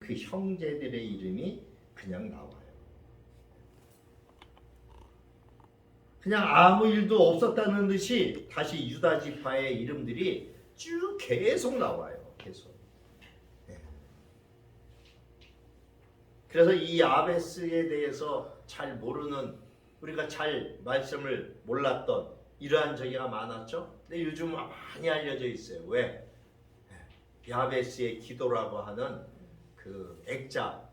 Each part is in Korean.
그 형제들의 이름이 그냥 나와요. 그냥 아무 일도 없었다는 듯이 다시 유다 지파의 이름들이 쭉 계속 나와요. 계속. 그래서 이 야베스에 대해서 잘 모르는, 우리가 잘 말씀을 몰랐던 이러한 저기가 많았죠. 근데 요즘 많이 알려져 있어요. 왜? 야베스의 기도라고 하는 그 액자,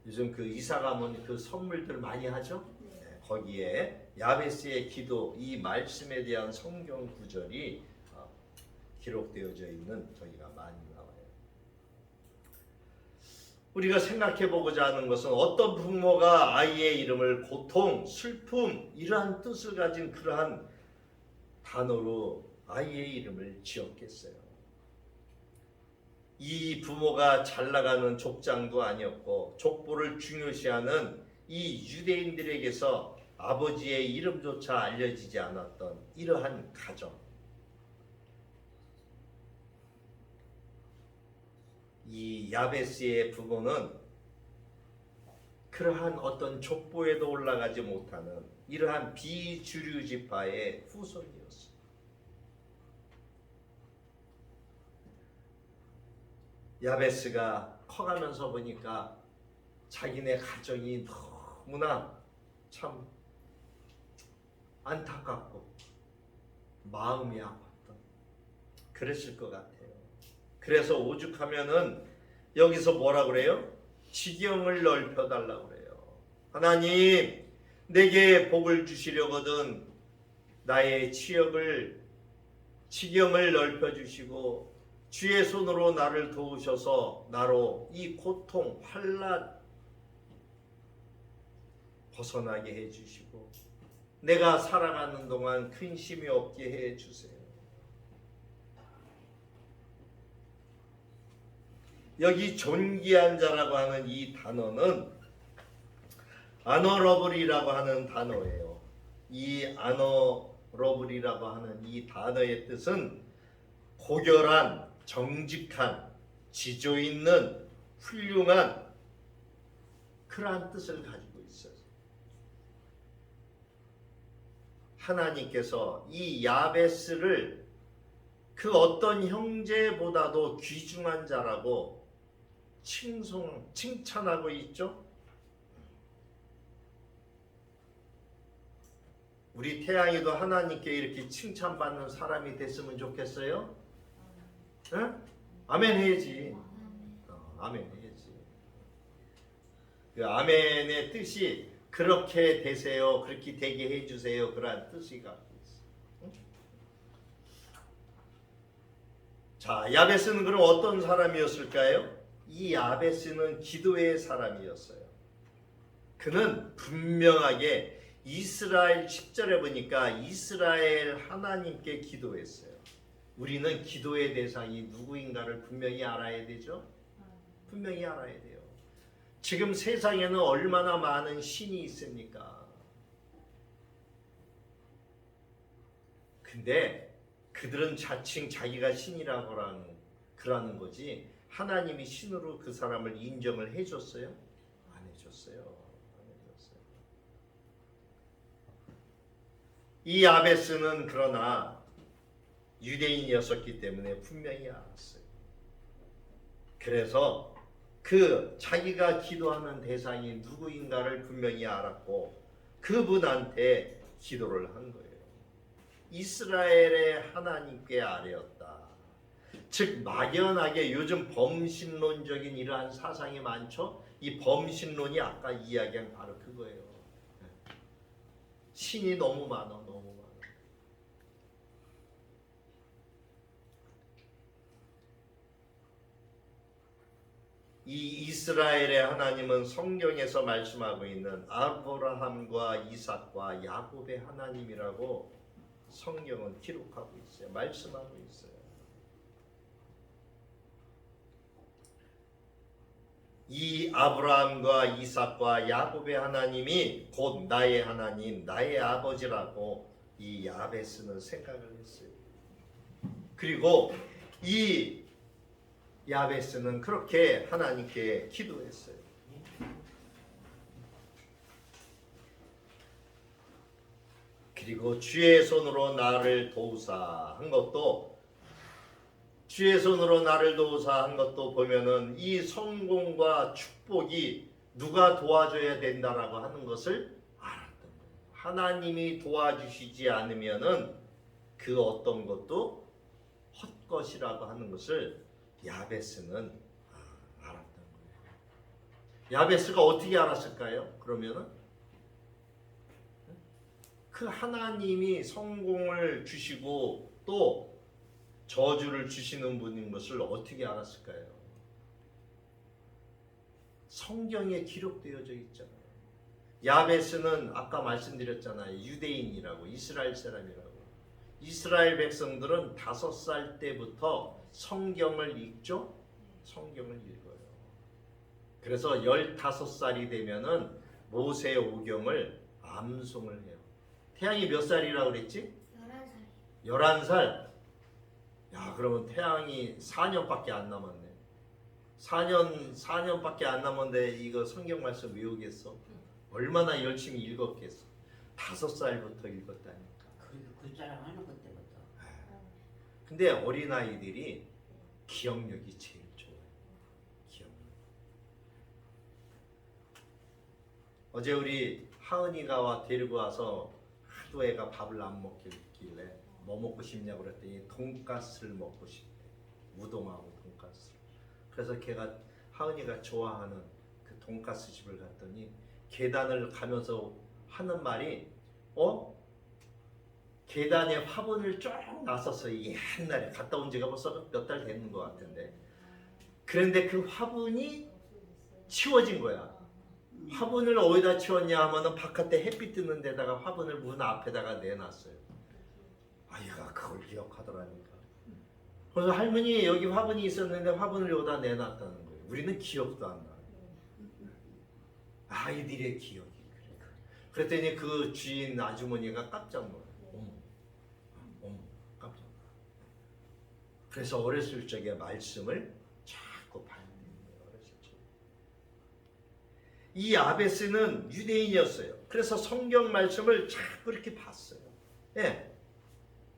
요즘 그 이사 가면 그 선물들 많이 하죠. 거기에 야베스의 기도, 이 말씀에 대한 성경 구절이 기록되어져 있는 저기가 많이 나와요. 우리가 생각해 보고자 하는 것은 어떤 부모가 아이의 이름을 고통, 슬픔 이러한 뜻을 가진 그러한 단어로 아이의 이름을 지었겠어요. 이 부모가 잘 나가는 족장도 아니었고 족보를 중요시하는 이 유대인들에게서 아버지의 이름조차 알려지지 않았던 이러한 가정, 이 야베스의 부모는 그러한 어떤 족보에도 올라가지 못하는 이러한 비주류 지파의 후손이었어요. 야베스가 커가면서 보니까 자기네 가정이 너무나 참 안타깝고 마음이 아팠던, 그랬을 것 같아요. 그래서 오죽하면은 여기서 뭐라 그래요? 지경을 넓혀달라고 그래요. 하나님, 내게 복을 주시려거든 나의 지경을 넓혀주시고 주의 손으로 나를 도우셔서 나로 이 고통, 환난 벗어나게 해주시고 내가 살아가는 동안 근심이 없게 해주세요. 여기 존귀한 자라고 하는 이 단어는 아너러블이라고 하는 단어예요. 이 아너러블이라고 하는 이 단어의 뜻은 고결한, 정직한, 지조 있는, 훌륭한 그러한 뜻을 가지고 있어요. 하나님께서 이 야베스를 그 어떤 형제보다도 귀중한 자라고 칭찬하고 있죠. 우리 태양이도 하나님께 이렇게 칭찬받는 사람이 됐으면 좋겠어요? 응? 아멘 해야지. 아멘 해야지. 그 아멘의 뜻이 그렇게 되세요, 그렇게 되게 해주세요, 그런 뜻이 갖고 있어요. 응? 자, 야베스는 그럼 어떤 사람이었을까요? 이 야베스는 기도의 사람이었어요. 그는 분명하게 이스라엘 10절에 보니까 이스라엘 하나님께 기도했어요. 우리는 기도의 대상이 누구인가를 분명히 알아야 되죠. 분명히 알아야 돼요. 지금 세상에는 얼마나 많은 신이 있습니까? 근데 그들은 자칭 자기가 신이라고 그러는 거지 하나님이 신으로 그 사람을 인정을 해줬어요? 안 해줬어요. 안 해줬어요. 이 야베스는 그러나 유대인이었기 때문에 분명히 알았어요. 그래서 그 자기가 기도하는 대상이 누구인가를 분명히 알았고 그분한테 기도를 한 거예요. 이스라엘의 하나님께 아뢰었다. 즉 막연하게 요즘 범신론적인 이러한 사상이 많죠. 이 범신론이 아까 이야기한 바로 그거예요. 신이 너무 많아, 너무 많아. 이 이스라엘의 하나님은 성경에서 말씀하고 있는 아브라함과 이삭과 야곱의 하나님이라고 성경은 기록하고 있어요. 말씀하고 있어요. 이 아브라함과 이삭과 야곱의 하나님이 곧 나의 하나님, 나의 아버지라고 이 야베스는 생각을 했어요. 그리고 이 야베스는 그렇게 하나님께 기도했어요. 그리고 주의 손으로 나를 도우사 한 것도, 주의 손으로 나를 도우사 한 것도 보면은 이 성공과 축복이 누가 도와줘야 된다라고 하는 것을 알았던 거예요. 하나님이 도와주시지 않으면은 그 어떤 것도 헛것이라고 하는 것을 야베스는 알았던 거예요. 야베스가 어떻게 알았을까요? 그러면은 그 하나님이 성공을 주시고 또 저주를 주시는 분인 것을 어떻게 알았을까요? 성경에 기록되어져 있잖아요. 야베스는 아까 말씀드렸잖아요. 유대인이라고, 이스라엘 사람이라고. 이스라엘 백성들은 5살 때부터 성경을 읽죠? 성경을 읽어요. 그래서 15살이 되면은 모세 오경을 암송을 해요. 태양이 몇 살이라고 그랬지? 11살. 11살. 야, 그러면 태양이 4년밖에 안 남았네. 4년밖에 안 남았는데 이거 성경 말씀 외우겠어? 얼마나 열심히 읽었겠어? 5살부터 읽었다니까. 그리고 그 사람 하는 것 때부터. 근데 어린아이들이 기억력이 제일 좋아요. 기억력. 어제 우리 하은이가 데리고 와서 하도 애가 밥을 안 먹길래 뭐 먹고 싶냐고 그랬더니 돈가스를 먹고 싶대. 우동하고 돈가스. 그래서 하은이가 좋아하는 그 돈가스 집을 갔더니 계단을 가면서 하는 말이 계단에 화분을 쭉 놨었어요. 옛날에 갔다 온 지가 벌써 몇 달 됐는 것 같은데. 그런데 그 화분이 치워진 거야. 화분을 어디다 치웠냐 하면은 바깥에 햇빛 뜨는 데다가 화분을 문 앞에다가 내놨어요. 아이가 그걸 기억하더라니까. 그래서 할머니 여기 화분이 있었는데 화분을 여기다 내놨다는 거예요. 우리는 기억도 안 나. 아이들의 기억이 그래. 그랬더니 그 주인 아주머니가 깜짝 놀라요. 어머, 깜짝 놀라요. 그래서 어렸을 적에 말씀을 자꾸 봐야 되는 거예요. 어렸을 적에. 이 야베스는 유대인이었어요. 그래서 성경 말씀을 자꾸 이렇게 봤어요. 예.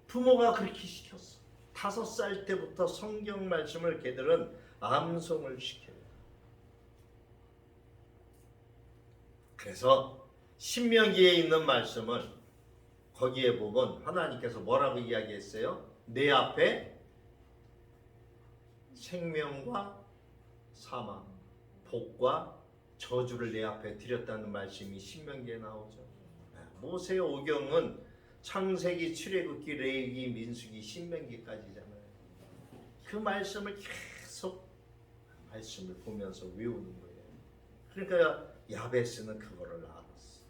부모가 그렇게 시켰어. 5살 때부터 성경 말씀을 걔들은 암송을 시켜요. 그래서 신명기에 있는 말씀을 거기에 보면 하나님께서 뭐라고 이야기했어요? 내 앞에 생명과 사망, 복과 저주를 내 앞에 드렸다는 말씀이 신명기에 나오죠. 모세 오경은 창세기, 출애굽기, 레위기, 민수기, 신명기까지잖아요. 그 말씀을 계속 말씀을 보면서 외우는 거예요. 그러니까 야베스는 그거를 알았어.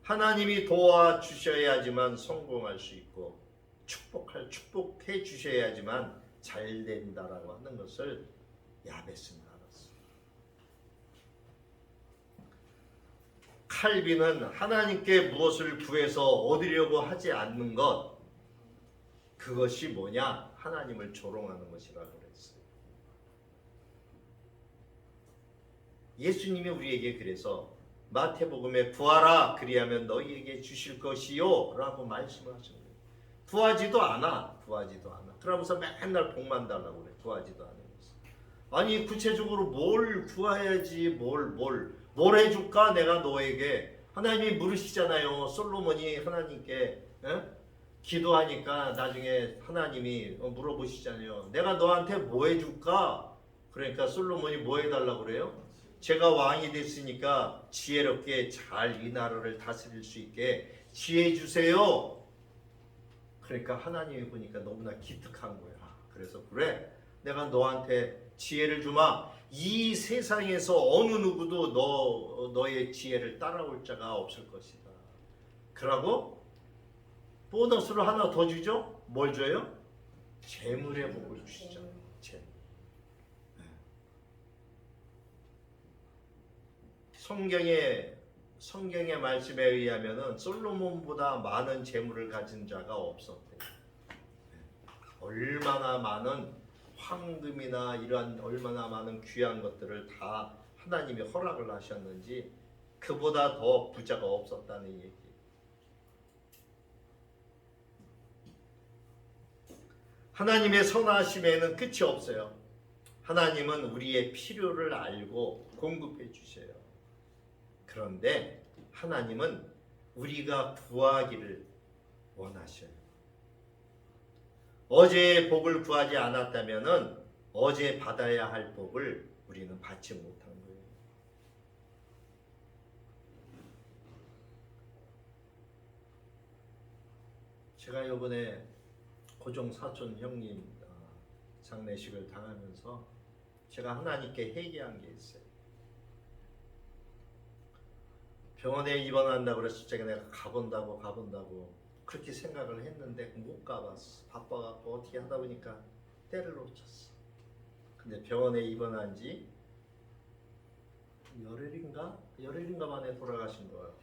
하나님이 도와주셔야지만 성공할 수 있고 축복해 주셔야지만 잘 된다라고 하는 것을 야베스는 알았어. 칼빈은 하나님께 무엇을 구해서 얻으려고 하지 않는 것, 그것이 뭐냐? 하나님을 조롱하는 것이라고 그랬어요. 예수님이 우리에게 그래서 마태복음에 구하라 그리하면 너희에게 주실 것이요 라고 말씀하셨어요. 구하지도 않아. 그러면서 맨날 복만 달라고 그래. 구하지도 않으면서. 아니 구체적으로 뭘 구해야지 뭘 해줄까 내가 너에게. 하나님이 물으시잖아요. 솔로몬이 하나님께 기도하니까 나중에 하나님이 물어보시잖아요. 내가 너한테 뭐 해줄까? 그러니까 솔로몬이 뭐 해달라고 그래요? 제가 왕이 됐으니까 지혜롭게 잘 이 나라를 다스릴 수 있게 지혜 주세요. 그러니까 하나님이 보니까 너무나 기특한 거야. 그래서 그래, 내가 너한테 지혜를 주마. 이 세상에서 어느 누구도 너의 지혜를 따라올 자가 없을 것이다. 그러고 보너스로 하나 더 주죠. 뭘 줘요? 재물의 복을 주시죠. 재물. 성경의 말씀에 의하면은 솔로몬보다 많은 재물을 가진 자가 없었대요. 얼마나 많은 황금이나 이러한 얼마나 많은 귀한 것들을 다 하나님이 허락을 하셨는지 그보다 더 부자가 없었다는 얘기. 하나님의 선하심에는 끝이 없어요. 하나님은 우리의 필요를 알고 공급해 주셔요. 그런데 하나님은 우리가 구하기를 원하셔요. 어제의 복을 구하지 않았다면은 어제 받아야 할 복을 우리는 받지 못한 거예요. 제가 이번에 고종 사촌 형님 장례식을 당하면서 제가 하나님께 회개한 게 있어요. 병원에 입원한다고 그래서 제가 내가 가본다고 그렇게 생각을 했는데 못 가봤어. 바빠갖고 어떻게 하다 보니까 때를 놓쳤어. 근데 병원에 입원한 지 열흘인가 만에 돌아가신 거예요.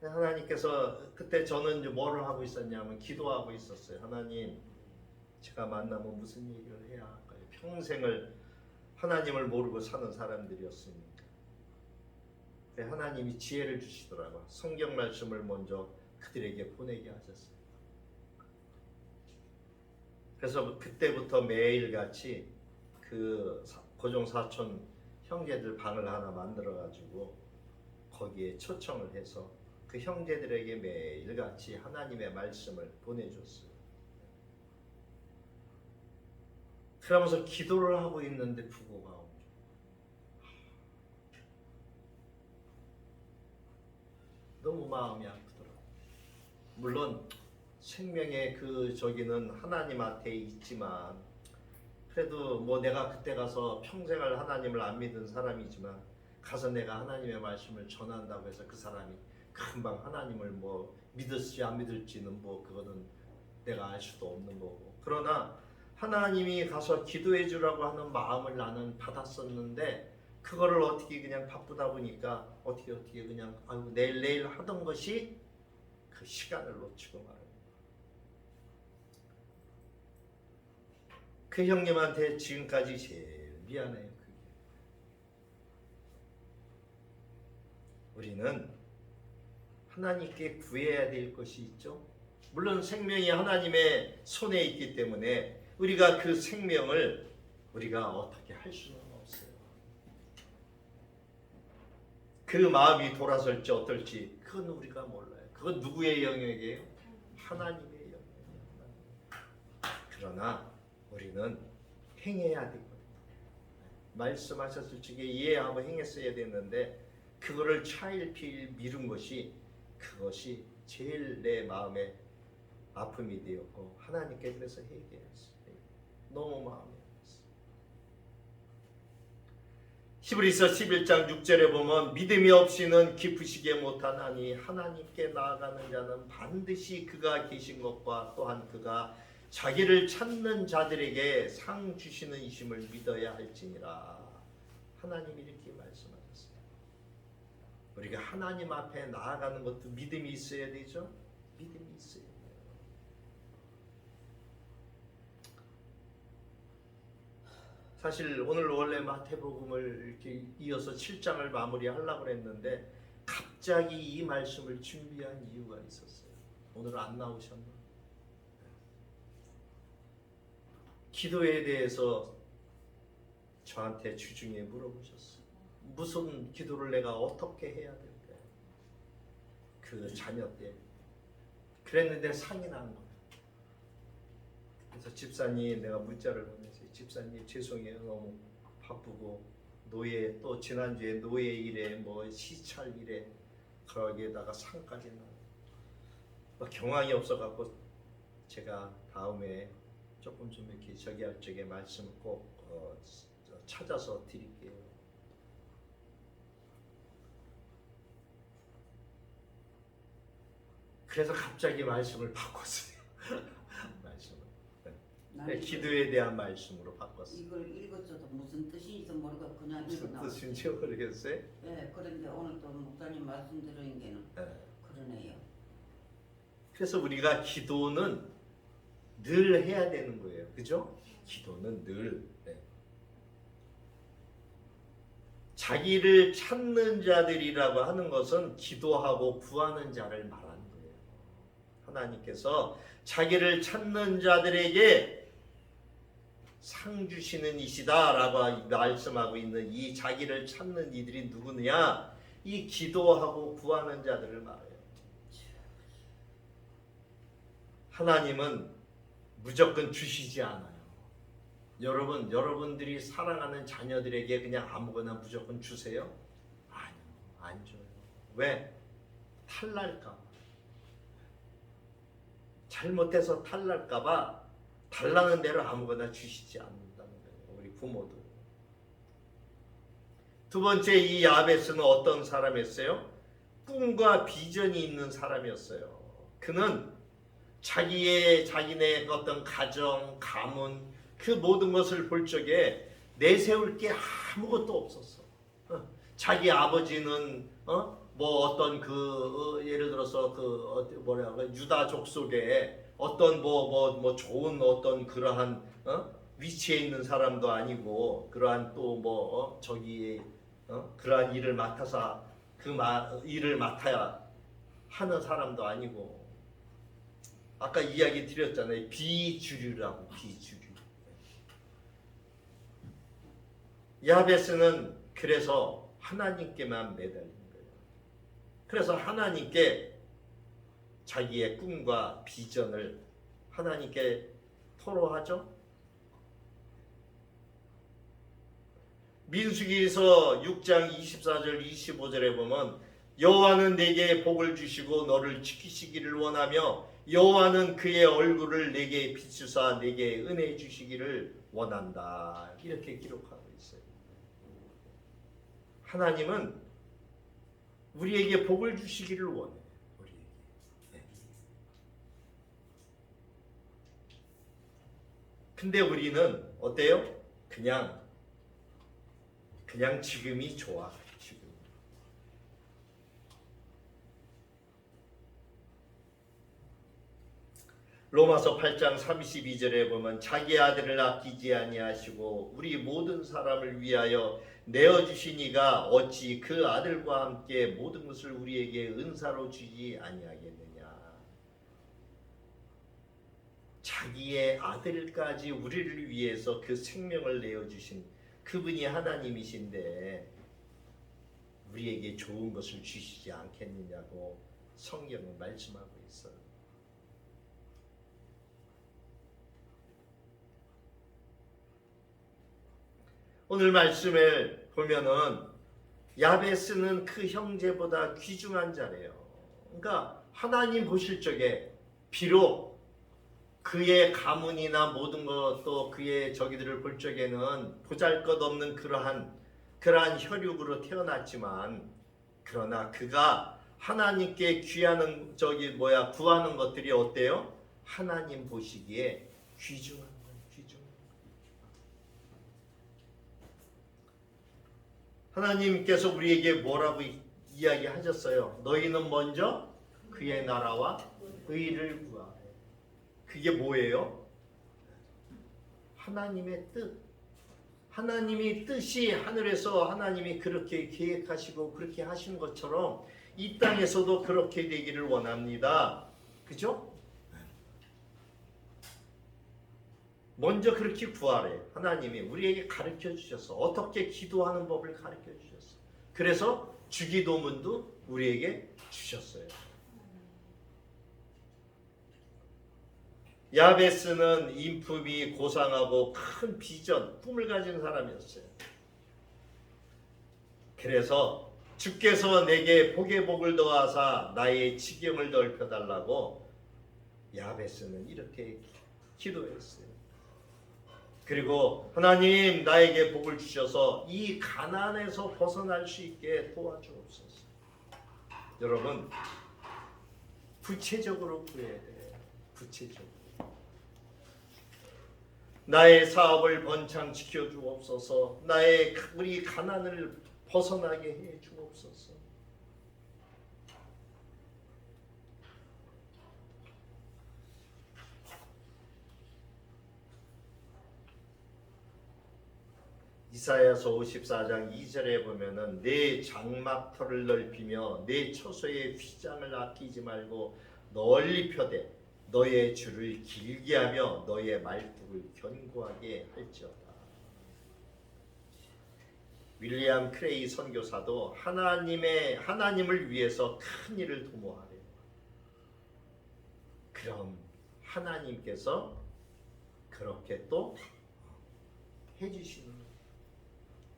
하나님께서 그때 저는 이제 뭐를 하고 있었냐면 기도하고 있었어요. 하나님, 제가 만나면 무슨 얘기를 해야 할까요? 평생을 하나님을 모르고 사는 사람들이었으니까. 하나님이 지혜를 주시더라고요. 성경 말씀을 먼저 그들에게 보내게 하셨어요. 그래서 그때부터 매일같이 그 고종 사촌 형제들 방을 하나 만들어가지고 거기에 초청을 해서 그 형제들에게 매일같이 하나님의 말씀을 보내줬어요. 그러면서 기도를 하고 있는데 부고가 오죠. 너무 마음이 아프더라고요. 물론 생명의 그 저기는 하나님한테 있지만 그래도 뭐 내가 그때 가서 평생을 하나님을 안 믿은 사람이지만 가서 내가 하나님의 말씀을 전한다고 해서 그 사람이 금방 하나님을 뭐 믿을지 안 믿을지는 뭐 그거는 내가 알 수도 없는 거고. 그러나 하나님이 가서 기도해 주라고 하는 마음을 나는 받았었는데 그거를 어떻게 그냥 바쁘다 보니까 어떻게 그냥 아이고 내일 하던 것이 그 시간을 놓치고 말아요. 그 형님한테 지금까지 제일 미안해요. 그게. 우리는 하나님께 구해야 될 것이 있죠. 물론 생명이 하나님의 손에 있기 때문에 우리가 그 생명을 우리가 어떻게 할 수는 없어요. 그 마음이 돌아설지 어떨지 그건 우리가 몰라요. 그건 누구의 영역이에요? 하나님의 영역이에요. 그러나 우리는 행해야 되거든요. 말씀하셨을 적에 이해하고 행했어야 됐는데 그거를 차일피일 미룬 것이 그것이 제일 내 마음에 아픔이 되었고 하나님께 그래서 회개했어요. 너무 마음이 아팠어요. 히브리서 11장 6절에 보면 믿음이 없이는 기쁘시게 못하나니 하나님께 나아가는 자는 반드시 그가 계신 것과 또한 그가 자기를 찾는 자들에게 상 주시는 이심을 믿어야 할지니라. 하나님이 이렇게 말씀하셨어요. 우리가 하나님 앞에 나아가는 것도 믿음이 있어야 되죠. 믿음이 있어야 돼요. 사실 오늘 원래 마태복음을 이렇게 이어서 7장을 마무리하려고 했는데 갑자기 이 말씀을 준비한 이유가 있었어요. 오늘 안 나오셨나? 기도에 대해서 저한테 주중에 물어보셨어요. 무슨 기도를 내가 어떻게 해야 될까요? 그 자녀 때 그랬는데 상이 난 거예요. 그래서 집사님 내가 문자를 보냈어요. 집사님 죄송해요. 너무 바쁘고 노예 또 지난주에 노예 일에 뭐 시찰 일에 거기에다가 상까지 나 경황이 없어갖고 제가 다음에 조금 좀 이렇게 저기 할 적에 말씀을 꼭 찾아서 드릴게요. 그래서 갑자기 말씀을 바꿨어요. 말씀을. 네, 기도에 대한 말씀으로 바꿨어요. 이걸 읽었어도 무슨 뜻인지 모르고 그냥 무슨 읽어나왔어요. 뜻인지 모르겠어요. 네, 그런데 오늘 또 목사님 말씀 들은 게는 네. 그러네요. 그래서 우리가 기도는 늘 해야 되는 거예요. 그죠? 기도는 늘. 네. 자기를 찾는 자들이라고 하는 것은 기도하고 구하는 자를 말하는 거예요. 하나님께서 자기를 찾는 자들에게 상 주시는 이시다라고 말씀하고 있는 이 자기를 찾는 이들이 누구냐? 이 기도하고 구하는 자들을 말해요. 하나님은 무조건 주시지 않아요. 여러분들이 사랑하는 자녀들에게 그냥 아무거나 무조건 주세요? 아니요, 안 줘요. 왜? 탈날까 봐. 잘못해서 탈날까 봐 달라는 대로 아무거나 주시지 않는다는 거예요. 우리 부모도. 두 번째, 이 야베스는 어떤 사람이었어요? 꿈과 비전이 있는 사람이었어요. 그는 자기네 어떤 가정, 가문 그 모든 것을 볼 적에 내세울 게 아무것도 없었어. 자기 아버지는 뭐 어떤 예를 들어서 유다족 속에 어떤 뭐 좋은 어떤 그러한 위치에 있는 사람도 아니고 그러한 또 그러한 일을 맡아서 일을 맡아야 하는 사람도 아니고 아까 이야기 드렸잖아요. 비주류라고 비주류. 야베스는 그래서 하나님께만 매달린 거예요. 그래서 하나님께 자기의 꿈과 비전을 하나님께 토로하죠. 민수기에서 6장 24절 25절에 보면 여호와는 내게 복을 주시고 너를 지키시기를 원하며 여호와는 그의 얼굴을 내게 비추사 내게 은혜 주시기를 원한다. 이렇게 기록하고 있어요. 하나님은 우리에게 복을 주시기를 원해요. 우리에게. 네. 근데 우리는 어때요? 그냥 지금이 좋아. 지금. 로마서 8장 32절에 보면 자기 아들을 아끼지 아니하시고 우리 모든 사람을 위하여 내어주신 이가 어찌 그 아들과 함께 모든 것을 우리에게 은사로 주지 아니하겠느냐. 자기의 아들까지 우리를 위해서 그 생명을 내어주신 그분이 하나님이신데 우리에게 좋은 것을 주시지 않겠느냐고 성경은 말씀하고 있어요. 오늘 말씀을 보면은 야베스는 그 형제보다 귀중한 자래요. 그러니까 하나님 보실 적에 비록 그의 가문이나 모든 것도 그의 저기들을 볼 적에는 보잘것없는 그러한 혈육으로 태어났지만 그러나 그가 하나님께 구하는 것들이 어때요? 하나님 보시기에 귀중한 거예요. 하나님께서 우리에게 뭐라고 이야기하셨어요? 너희는 먼저 그의 나라와 의를 구하라. 그게 뭐예요? 하나님의 뜻. 하나님이 뜻이 하늘에서 하나님이 그렇게 계획하시고 그렇게 하신 것처럼 이 땅에서도 그렇게 되기를 원합니다. 그죠? 먼저 그렇게 구하래. 하나님이 우리에게 가르쳐 주셨어. 어떻게 기도하는 법을 가르쳐 주셨어. 그래서 주기도문도 우리에게 주셨어요. 야베스는 인품이 고상하고 큰 비전, 꿈을 가진 사람이었어요. 그래서 주께서 내게 복의 복을 더하사 나의 지경을 넓혀달라고 야베스는 이렇게 기도했어요. 그리고 하나님 나에게 복을 주셔서 이 가난에서 벗어날 수 있게 도와주옵소서. 여러분 구체적으로 구해야 돼요. 구체적으로. 나의 사업을 번창 지켜주옵소서. 우리 가난을 벗어나게 해 주옵소서. 이사야서 54장 2절에 보면은 내 장막터를 넓히며 내 처소의 휘장을 아끼지 말고 널리 펴되 너의 줄을 길게 하며 너의 말뚝을 견고하게 할지어다. 윌리엄 크레이 선교사도 하나님을 위해서 큰 일을 도모하래요. 그럼 하나님께서 그렇게 또 해주시는 거예요.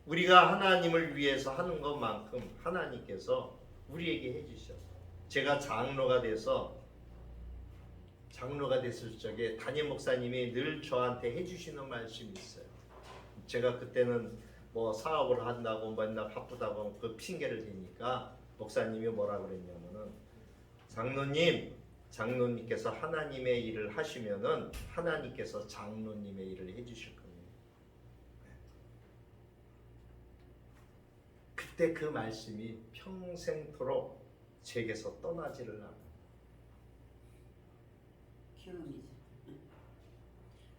우리가 하나님을 위해서 하는 것만큼 하나님께서 우리에게 해주셔. 제가 장로가 됐을 적에 담임 목사님이 늘 저한테 해주시는 말씀이 있어요. 제가 그때는 뭐 사업을 한다고 맨날 바쁘다고 그 핑계를 대니까 목사님이 뭐라 그랬냐면은 장로님께서 하나님의 일을 하시면은 하나님께서 장로님의 일을 해주실 겁니다. 그때 그 말씀이 평생토록 제게서 떠나지를 않아요.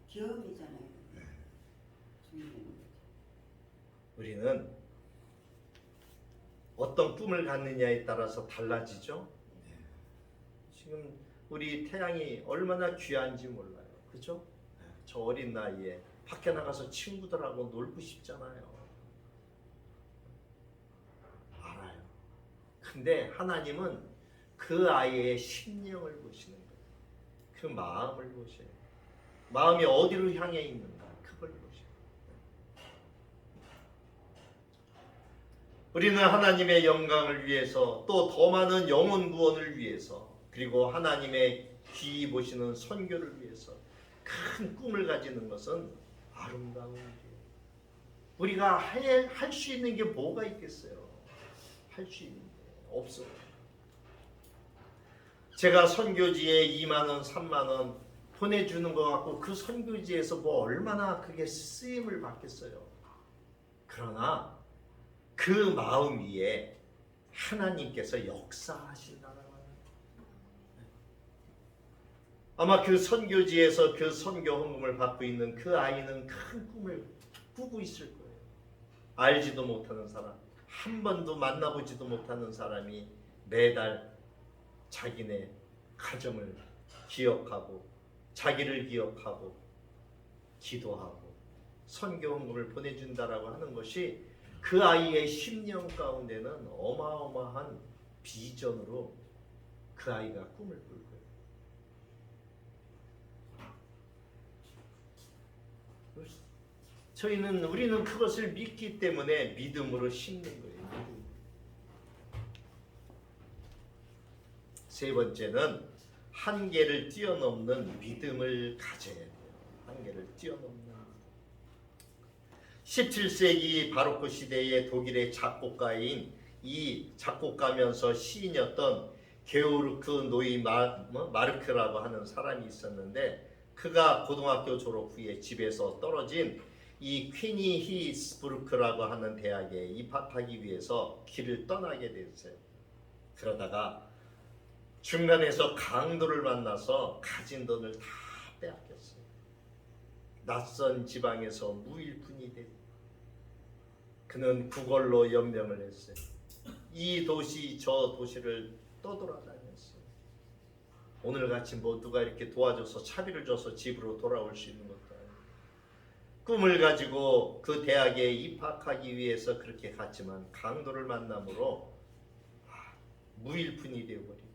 경험이잖아요. 우리는 어떤 꿈을 갖느냐에 따라서 달라지죠. 지금 우리 태양이 얼마나 귀한지 몰라요. 그죠? 저 어린 나이에 밖에 나가서 친구들하고 놀고 싶잖아요. 알아요. 근데 하나님은 그 아이의 심령을 보시는 거예요. 그 마음을 보셔요. 마음이 어디로 향해 있는가 그걸 보셔요. 우리는 하나님의 영광을 위해서 또 더 많은 영혼 구원을 위해서 그리고 하나님의 귀히 보시는 선교를 위해서 큰 꿈을 가지는 것은 아름다운 일이에요. 우리가 할 수 있는 게 뭐가 있겠어요? 할 수 있는 게 없어요. 제가 선교지에 2만 원, 3만 원 보내주는 것 같고 그 선교지에서 뭐 얼마나 그게 쓰임을 받겠어요. 그러나 그 마음 위에 하나님께서 역사하신다는 거예요. 아마 그 선교지에서 그 선교 헌금을 받고 있는 그 아이는 큰 꿈을 꾸고 있을 거예요. 알지도 못하는 사람, 한 번도 만나보지도 못하는 사람이 매달 자기네 가정을 기억하고 자기를 기억하고 기도하고 선교 헌금을 보내준다라고 하는 것이 그 아이의 심령 가운데는 어마어마한 비전으로 그 아이가 꿈을 꿀 거예요. 우리는 그것을 믿기 때문에 믿음으로 심는 거예요. 믿음. 세 번째는 한계를 뛰어넘는 믿음을 가져야 돼요. 한계를 뛰어넘는 17세기 바로크 시대의 독일의 작곡가인 이 작곡가면서 시인이었던 게오르크 노이 마르크라고 하는 사람이 있었는데 그가 고등학교 졸업 후에 집에서 떨어진 이 퀴니히스부르크라고 하는 대학에 입학하기 위해서 길을 떠나게 됐어요. 그러다가 중간에서 강도를 만나서 가진 돈을 다 빼앗겼어요. 낯선 지방에서 무일푼이 됐어요. 그는 구걸로 연명을 했어요. 이 도시 저 도시를 떠돌아다녔어요. 오늘같이 뭐 누가 이렇게 도와줘서 차비를 줘서 집으로 돌아올 수 있는 것도 아니고 꿈을 가지고 그 대학에 입학하기 위해서 그렇게 갔지만 강도를 만남으로 무일푼이 되어버리고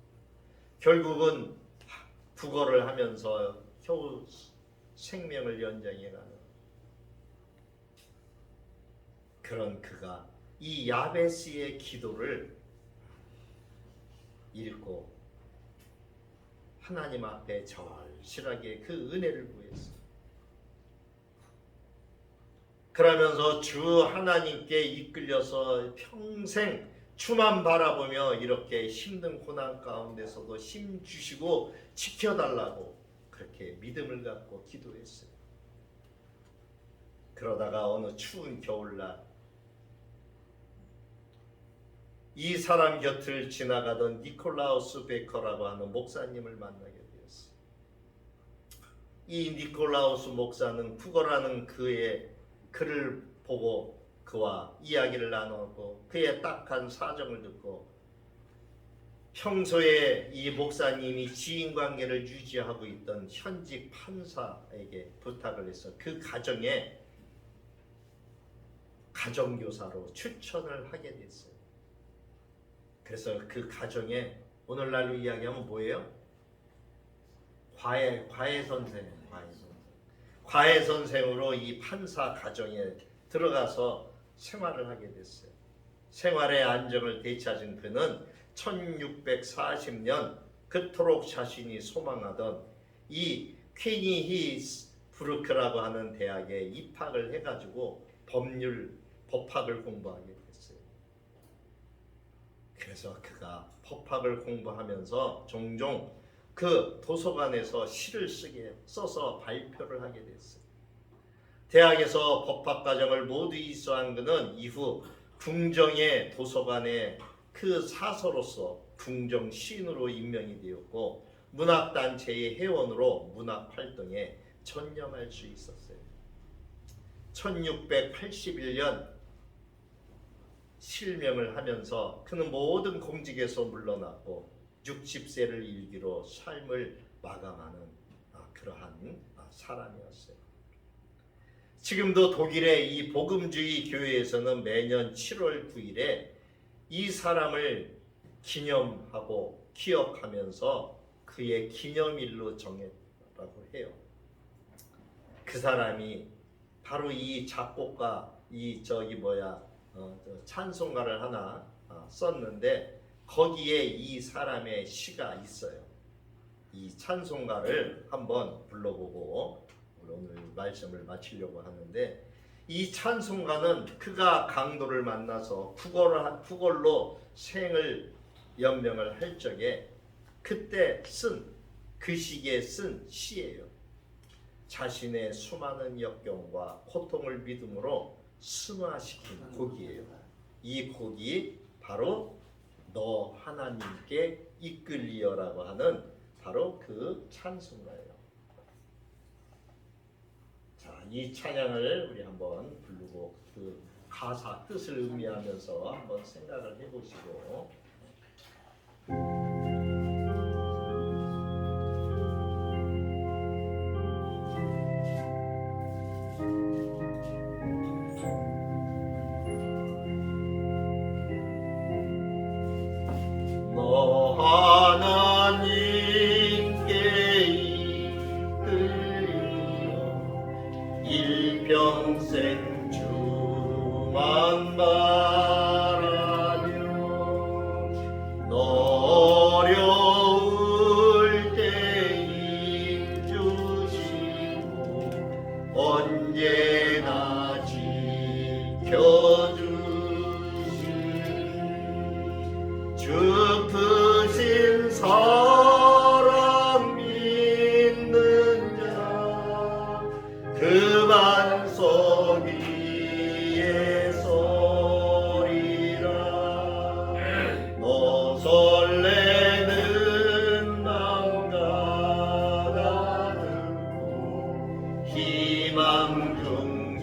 결국은 구걸을 하면서 겨우 생명을 연장해가는 그런 그가 이 야베스의 기도를 읽고 하나님 앞에 절실하게 그 은혜를 구했어요. 그러면서 주 하나님께 이끌려서 평생 주만 바라보며 이렇게 힘든 고난 가운데서도 힘 주시고 지켜달라고 그렇게 믿음을 갖고 기도했어요. 그러다가 어느 추운 겨울날 이 사람 곁을 지나가던 니콜라우스 베커라고 하는 목사님을 만나게 되었어요. 이 니콜라우스 목사는 쿠거라는 그의 글을 보고 그와 이야기를 나누고 그의 딱한 사정을 듣고 평소에 이 목사님이 지인 관계를 유지하고 있던 현직 판사에게 부탁을 해서 그 가정에 가정교사로 추천을 하게 됐어요. 그래서 그 가정에 오늘날로 이야기하면 뭐예요? 과외 선생으로 이 판사 가정에 들어가서 생활을 하게 됐어요. 생활의 안정을 되찾은 그는 1640년 그토록 자신이 소망하던 이 퀘니히스부르크라고 하는 대학에 입학을 해가지고 법학을 공부하게 됐어요. 그래서 그가 법학을 공부하면서 종종 그 도서관에서 시를 써서 발표를 하게 됐어요. 대학에서 법학과정을 모두 이수한 그는 이후 궁정의 도서관의 그 사서로서 궁정 시인으로 임명이 되었고 문학단체의 회원으로 문학활동에 전념할 수 있었어요. 1681년 실명을 하면서 그는 모든 공직에서 물러났고 60세를 일기로 삶을 마감하는 그러한 사람이었어요. 지금도 독일의 이 복음주의 교회에서는 매년 7월 9일에 이 사람을 기념하고 기억하면서 그의 기념일로 정했다고 해요. 그 사람이 바로 이 작곡가 찬송가를 하나 썼는데 거기에 이 사람의 시가 있어요. 이 찬송가를 한번 불러보고 오늘 말씀을 마치려고 하는데 이 찬송가는 그가 강도를 만나서 구걸로 생을 연명을 할 적에 그때 그 시기에 쓴 시예요. 자신의 수많은 역경과 고통을 믿음으로 승화시킨 곡이에요. 이 곡이 바로 너 하나님께 이끌리어라고 하는 바로 그 찬송가예요. 자, 이 찬양을 우리 한번 부르고 그 가사 뜻을 의미하면서 한번 생각을 해보시고 너 하나님께 이끌리어 일평생 주만 바라며 너 어려울 때 힘주시고 언제나 지켜주시니 주푸신 사랑 믿는 자 그 반석 위에 서리라. 너 설레는 맘 가다듬고 희망 중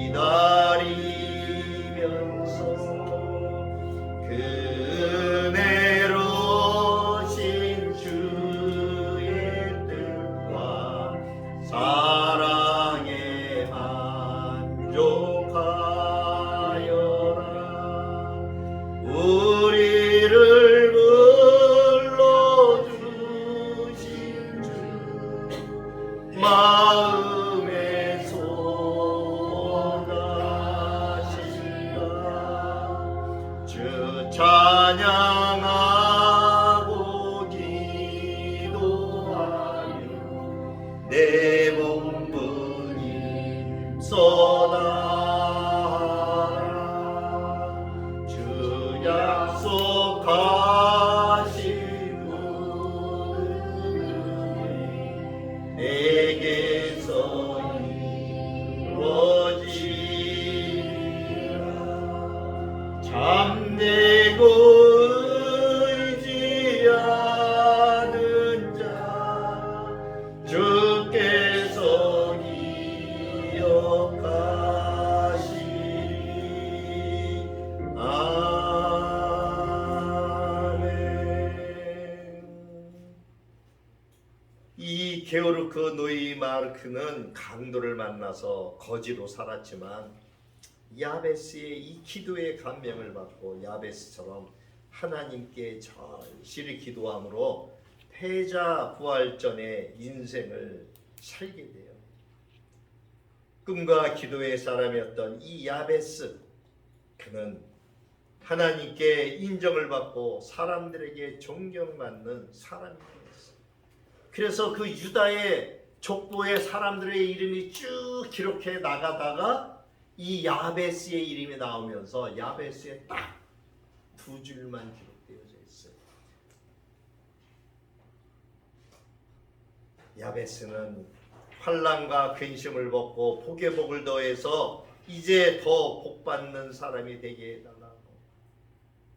기다리면서 은혜로신 주의 뜻과 사랑에 만족하여라. 우리를 불러주신 주 마음에 소원하시라. 주 찬양하고 기도하며 내 몸부림 쏟아라. 주 약속하신 모든 은혜 내게서 이루어지리라. 잠들고 의지하는 자 주께서 기억하시리. 게오르크 노이마르크는 강도를 만나서 거지로 살았지만 야베스의 이 기도의 감명을 받고 야베스처럼 하나님께 절실히 기도함으로 패자 부활전의 인생을 살게 돼요. 꿈과 기도의 사람이었던 이 야베스, 그는 하나님께 인정을 받고 사람들에게 존경받는 사람이 되었어요. 그래서 그 유다의 족보의 사람들의 이름이 쭉 기록해 나가다가 이 야베스의 이름이 나오면서 야베스에 딱 두 줄만 기록되어져 있어요. 야베스는 환난과 근심을 벗고 복에 복을 더해서 이제 더 복받는 사람이 되게 해달라고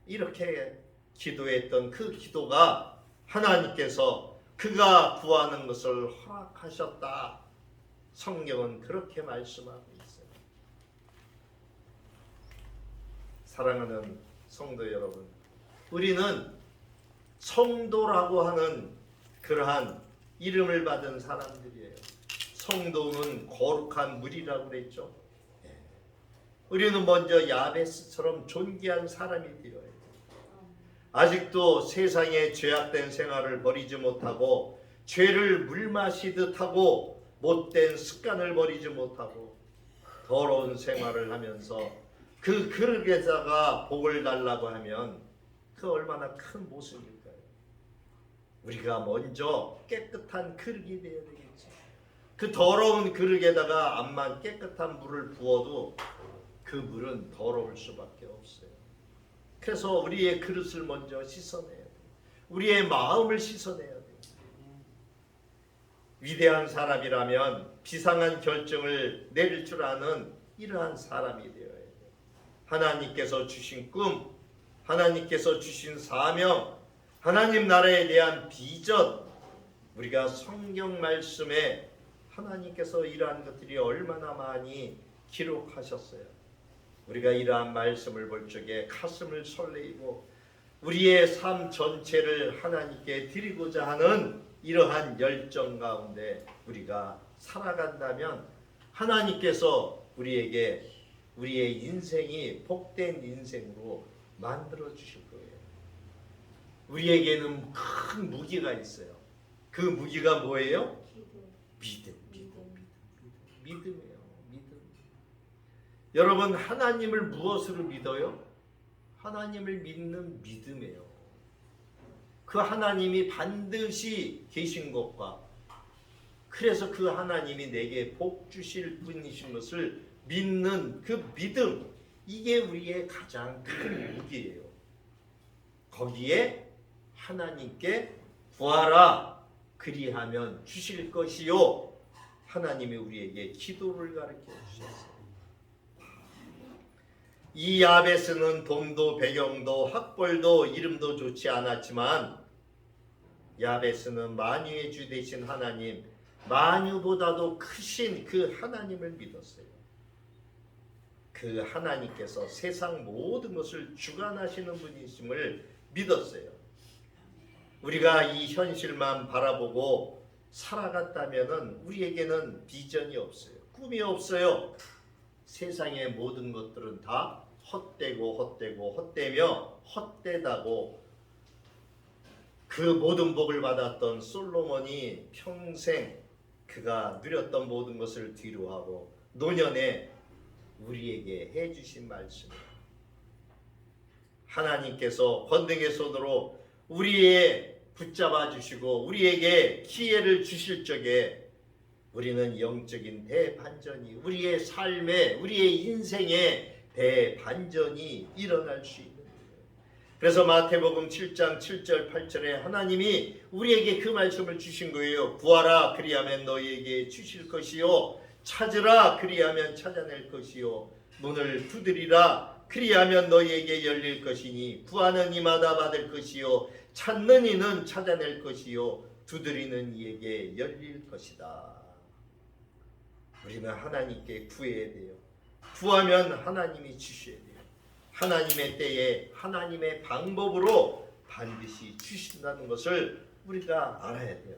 이렇게 기도했던 그 기도가 하나님께서 그가 구하는 것을 허락하셨다. 성경은 그렇게 말씀하고 있어요. 사랑하는 성도 여러분, 우리는 성도라고 하는 그러한 이름을 받은 사람들이에요. 성도는 거룩한 무리라고 그랬죠. 우리는 먼저 야베스처럼 존귀한 사람이 되어야 해요. 아직도 세상의 죄악된 생활을 버리지 못하고 죄를 물마시듯 하고 못된 습관을 버리지 못하고 더러운 생활을 하면서 그 그릇에다가 복을 달라고 하면 그 얼마나 큰 모순일까요? 우리가 먼저 깨끗한 그릇이 되어야 되겠지. 그 더러운 그릇에다가 암만 깨끗한 물을 부어도 그 물은 더러울 수밖에 없어요. 그래서 우리의 그릇을 먼저 씻어내야 돼요. 우리의 마음을 씻어내야 돼요. 위대한 사람이라면 비상한 결정을 내릴 줄 아는 이러한 사람이 되어야 돼요. 하나님께서 주신 꿈, 하나님께서 주신 사명, 하나님 나라에 대한 비전, 우리가 성경 말씀에 하나님께서 이러한 것들이 얼마나 많이 기록하셨어요. 우리가 이러한 말씀을 볼 적에 가슴을 설레이고 우리의 삶 전체를 하나님께 드리고자 하는 이러한 열정 가운데 우리가 살아간다면 하나님께서 우리에게 우리의 인생이 복된 인생으로 만들어 주실 거예요. 우리에게는 큰 무기가 있어요. 그 무기가 뭐예요? 믿음이에요. 믿음. 여러분, 하나님을 무엇으로 믿어요? 하나님을 믿는 믿음이에요. 그 하나님이 반드시 계신 것과 그래서 그 하나님이 내게 복 주실 분이신 것을 믿는 그 믿음, 이게 우리의 가장 큰 무기예요. 거기에 하나님께 구하라 그리하면 주실 것이요, 하나님이 우리에게 기도를 가르쳐 주셨어요. 이 야베스는 돈도 배경도 학벌도 이름도 좋지 않았지만 야베스는 만유의 주 되신 하나님, 만유보다도 크신 그 하나님을 믿었어요. 그 하나님께서 세상 모든 것을 주관하시는 분이심을 믿었어요. 우리가 이 현실만 바라보고 살아갔다면 우리에게는 비전이 없어요. 꿈이 없어요. 세상의 모든 것들은 다 헛되며 헛되다고 그 모든 복을 받았던 솔로몬이 평생 그가 누렸던 모든 것을 뒤로하고 노년에 우리에게 해주신 말씀이에요. 하나님께서 권능의 손으로 우리의 붙잡아 주시고 우리에게 기회를 주실 적에 우리는 영적인 대반전이 우리의 삶에 우리의 인생에 대반전이 일어날 수 있는 거예요. 그래서 마태복음 7장 7절 8절에 하나님이 우리에게 그 말씀을 주신 거예요. 구하라 그리하면 너희에게 주실 것이요, 찾으라 그리하면 찾아낼 것이요, 문을 두드리라 그리하면 너희에게 열릴 것이니 구하는 이마다 받을 것이요, 찾는 이는 찾아낼 것이요, 두드리는 이에게 열릴 것이다. 우리는 하나님께 구해야 돼요. 구하면 하나님이 주셔야 돼요. 하나님의 때에 하나님의 방법으로 반드시 주신다는 것을 우리가 알아야 돼요.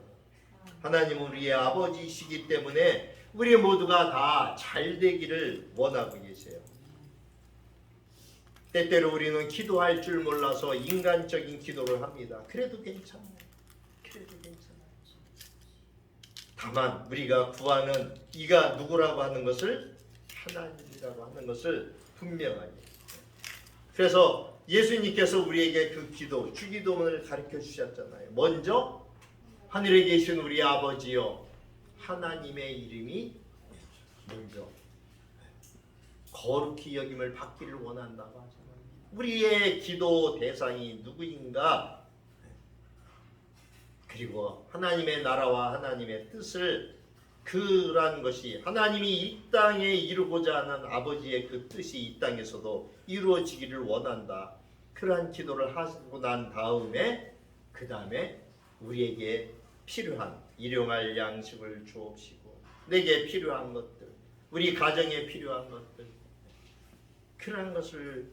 하나님은 우리의 아버지이시기 때문에 우리 모두가 다 잘 되기를 원하고 계세요. 때때로 우리는 기도할 줄 몰라서 인간적인 기도를 합니다. 그래도 괜찮아요. 그래도 괜찮아요. 다만 우리가 구하는 이가 누구라고 하는 것을 하나님이라고 하는 것을 분명하게. 그래서 예수님께서 우리에게 그 기도, 주기도문을 가르쳐 주셨잖아요. 먼저 하늘에 계신 우리 아버지여, 하나님의 이름이 먼저 거룩히 여김을 받기를 원한다고 하잖아요. 우리의 기도 대상이 누구인가? 그리고 하나님의 나라와 하나님의 뜻을, 그러한 것이 하나님이 이 땅에 이루고자 하는 아버지의 그 뜻이 이 땅에서도 이루어지기를 원한다. 그러한 기도를 하고 난 다음에 그 다음에 우리에게 필요한 일용할 양식을 주옵시고, 내게 필요한 것들, 우리 가정에 필요한 것들, 그러한 것을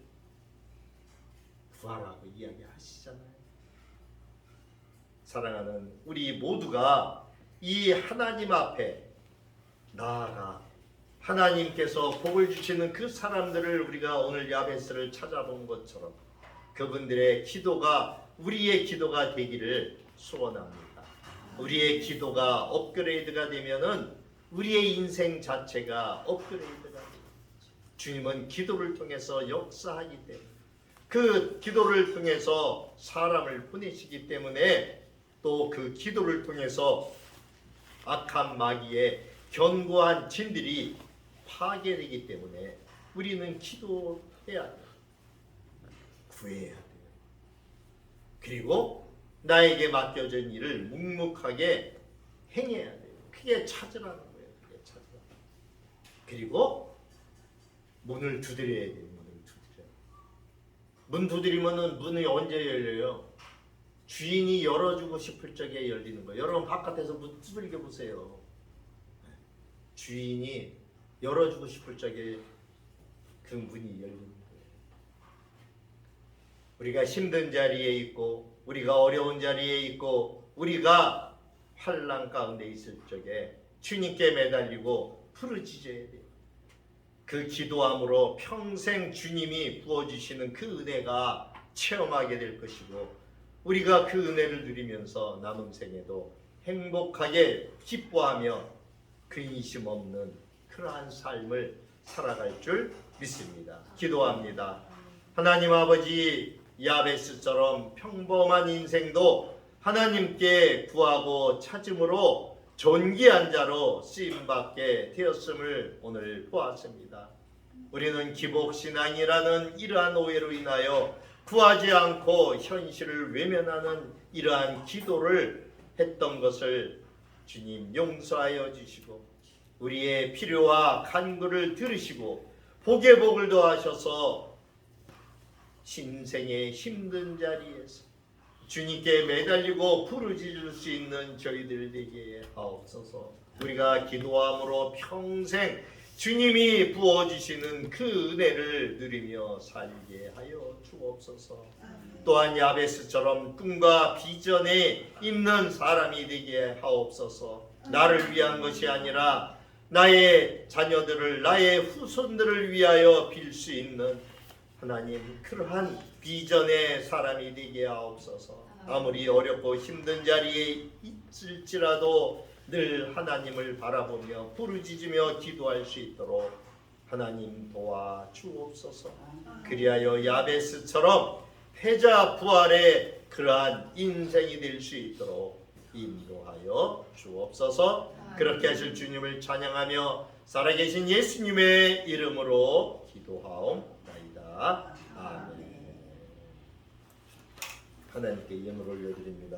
구하라고 이야기하시잖아요. 사랑하는 우리 모두가 이 하나님 앞에 나아가 하나님께서 복을 주시는 그 사람들을 우리가 오늘 야베스를 찾아본 것처럼 그분들의 기도가 우리의 기도가 되기를 소원합니다. 우리의 기도가 업그레이드가 되면은 우리의 인생 자체가 업그레이드가 됩니다. 주님은 기도를 통해서 역사하기 때문에, 그 기도를 통해서 사람을 보내시기 때문에, 또 그 기도를 통해서 악한 마귀의 견고한 진들이 파괴되기 때문에 우리는 기도해야 돼요. 구해야 돼요. 그리고 나에게 맡겨진 일을 묵묵하게 행해야 돼요. 그게 찾으라는 거예요. 그게 찾으라. 그리고 문을 두드려야 돼요. 문을 두드려. 문 두드리면은 문이 언제 열려요? 주인이 열어주고 싶을 적에 열리는 거예요. 여러분 바깥에서 문 두들겨 보세요. 주인이 열어주고 싶을 적에 그 문이 열리는 거예요. 우리가 힘든 자리에 있고, 우리가 어려운 자리에 있고, 우리가 환난 가운데 있을 적에 주님께 매달리고 부르짖어야 돼요. 그 기도함으로 평생 주님이 부어주시는 그 은혜가 체험하게 될 것이고, 우리가 그 은혜를 누리면서 남은 생에도 행복하게 기뻐하며 근심 없는 그러한 삶을 살아갈 줄 믿습니다. 기도합니다. 하나님 아버지, 야베스처럼 평범한 인생도 하나님께 구하고 찾음으로 존귀한 자로 쓰임받게 되었음을 오늘 보았습니다. 우리는 기복신앙이라는 이러한 오해로 인하여 구하지 않고 현실을 외면하는 이러한 기도를 했던 것을 주님 용서하여 주시고, 우리의 필요와 간구를 들으시고 복의 복을 더하셔서 신생의 힘든 자리에서 주님께 매달리고 부르짖을 수 있는 저희들 되게 하옵소서. 우리가 기도함으로 평생 주님이 부어주시는 그 은혜를 누리며 살게 하여 주옵소서. 또한 야베스처럼 꿈과 비전에 있는 사람이 되게 하옵소서. 나를 위한 것이 아니라 나의 자녀들을, 나의 후손들을 위하여 빌 수 있는 하나님, 그러한 비전의 사람이 되게 하옵소서. 아무리 어렵고 힘든 자리에 있을지라도 늘 하나님을 바라보며 부르짖으며 기도할 수 있도록 하나님 도와 주옵소서. 그리하여 야베스처럼 패자 부활의 그러한 인생이 될 수 있도록 인도하여 주옵소서. 그렇게 하실 주님을 찬양하며 살아계신 예수님의 이름으로 기도하옵나이다. 아멘. 하나님께 예물을 올려드립니다.